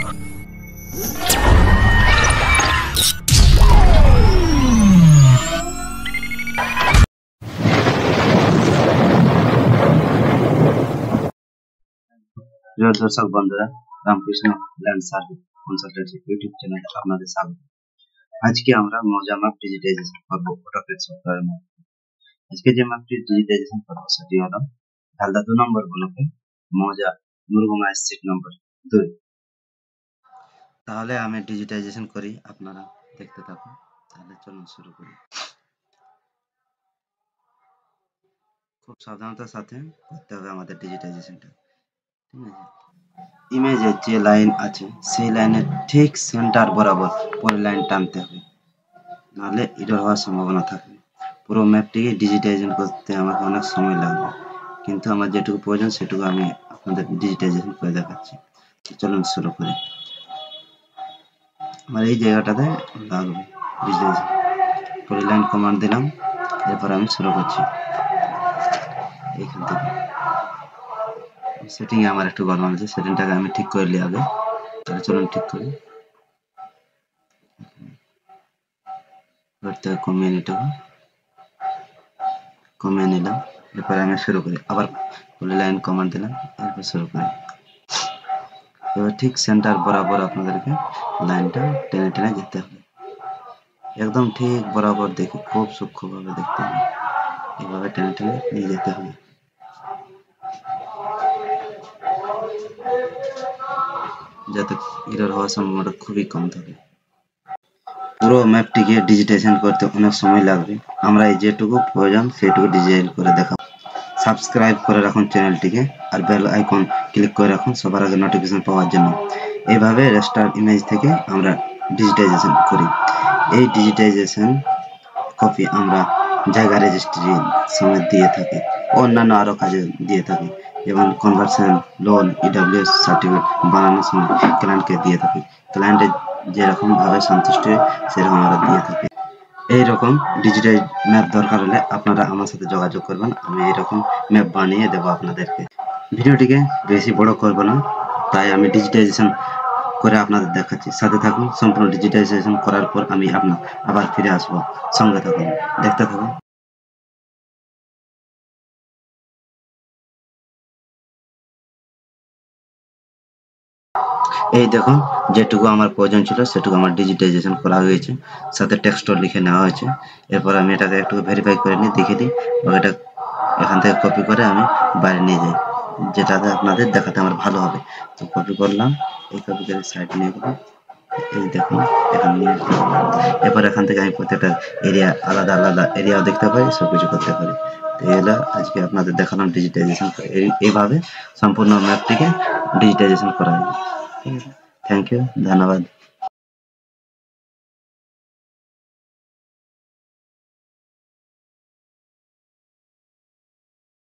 প্রিয় দর্শক বন্ধুরা, Ramakrishna land service consultancy YouTube চ্যানেলে আপনাদের স্বাগত। আজকে আমরা মজা ম্যাপ ডিজিটাইজেশন করবো অটোক্যাড সফটওয়্যারের মাধ্যমে। আজকে যে ম্যাপটি ডিজিটাইজেশন করবো সেটি হলো ঝালদা 2 নম্বর ব্লকে মজা মুরগুমা স্ট্রিট নম্বর 2। তাহলে আমি ডিজিটাইজেশন করি, আপনারা দেখতে থাকুন। তাহলে চলুন শুরু করি। খুব সাবধানতার সাথে করতে হবে আমাদের ডিজিটাইজেশনটা, ঠিক আছে? ইমেজের যে লাইন আছে সেই লাইনের ঠিক সেন্টার বরাবর পরের লাইন টানতে হবে, নাহলে এরর হওয়ার সম্ভাবনা থাকে। পুরো ম্যাপটিকে ডিজিটাইজেশন করতে আমাকে অনেক সময় লাগবে, কিন্তু আমার যেটুকু প্রয়োজন সেটুকু আমি আপনাদের ডিজিটাইজেশন করে দেখাচ্ছি। চলুন শুরু করি। আমার এই জায়গাটাতে লাগবে ডিজিটাইজেশন। পরের লাইন কমান্ড দিলাম, এরপর আমি শুরু করছি এইখান থেকে। সেটিং আমার একটু গরম আছে, সেটিংটাকে আমি ঠিক করে নিই আগে। তাহলে চলুন ঠিক করি। কমিয়ে নিতে হবে, কমিয়ে নিলাম। এরপরে আমি শুরু করি, আবার ফুল লাইন কমান্ড দিলাম, এরপর শুরু করি। এবার ঠিক সেন্টার বরাবর আপনাদেরকে লাইনটা টেনে টেনে যেতে হবে, একদম ঠিক বরাবর দেখে খুব সূক্ষ্মভাবে দেখতে হবে, এভাবে টেনে টেনে নিয়ে যেতে হবে, যাতে এরর হওয়ার সম্ভাবনাটা খুবই কম থাকে। পুরো ম্যাপটিকে ডিজিটাইজেশন করতে অনেক সময় লাগবে, আমরা এই যেটুকু প্রয়োজন সেটুকু ডিজিটাইজ করে দেখাবো। সাবস্ক্রাইব করে রাখুন চ্যানেলটিকে, আর বেল আইকন ক্লিক করে রাখুন সবার আগে নোটিফিকেশন পাওয়ার জন্য। এইভাবে রেস্টার ইমেজ থেকে আমরা ডিজিটাইজেশন করি। এই ডিজিটাইজেশন কপি আমরা জায়গা রেজিস্ট্রি সময় দিয়ে থাকি, অন্যান্য আরও কাজে দিয়ে থাকি, যেমন কনভার্সন, লোন, ইডব্লিউএস সার্টিফিকেট বানানোর সময় ক্লায়েন্টকে দিয়ে থাকি। ক্লায়েন্টের যেরকম ভাবে সন্তুষ্ট হয় সেরকম আমরা দিয়ে থাকি। এইরকম ডিজিটাল ম্যাপ দরকার হলে আপনারা আমার সাথে যোগাযোগ করবেন, আমি এইরকম ম্যাপ বানিয়ে দেবো আপনাদেরকে। ভিডিওটিকে বেশি বড় করব না, তাই আমি ডিজিটাইজেশন করে আপনাদের দেখাচ্ছি। সাথে থাকুন, সম্পূর্ণ ডিজিটাইজেশন করার পর আমি আবার ফিরে আসবো। সঙ্গে থাকুন, দেখতে থাকুন। এই দেখুন, যেটুকু আমার প্রয়োজন ছিল সেটুকু আমার ডিজিটাইজেশন করা হয়েছে, সাথে টেক্সটও লিখে নেওয়া হয়েছে। এরপর আমি এটাকে একটু ভেরিফাই করে নিই, দেখে দিই, এটা এখান থেকে কপি করে আমি বাইরে নিয়ে যাই, যেটাতে আপনাদের দেখাতে আমার ভালো হবে। তো কপি করলাম, এই কপি করে সাইড নিয়ে গেলাম, এই দেখুন এখানে নিয়ে আসলাম। এরপর এখান থেকে আমি প্রত্যেকটা এরিয়া আলাদা আলাদা এরিয়াও দেখতে পারি, সব কিছু করতে পারি। তো এগুলো আজকে আপনাদের দেখালাম ডিজিটাইজেশন। এইভাবে সম্পূর্ণ ম্যাপটিকে ডিজিটাইজেশন করা হয়। থ্যাংক ইউ, ধন্যবাদ।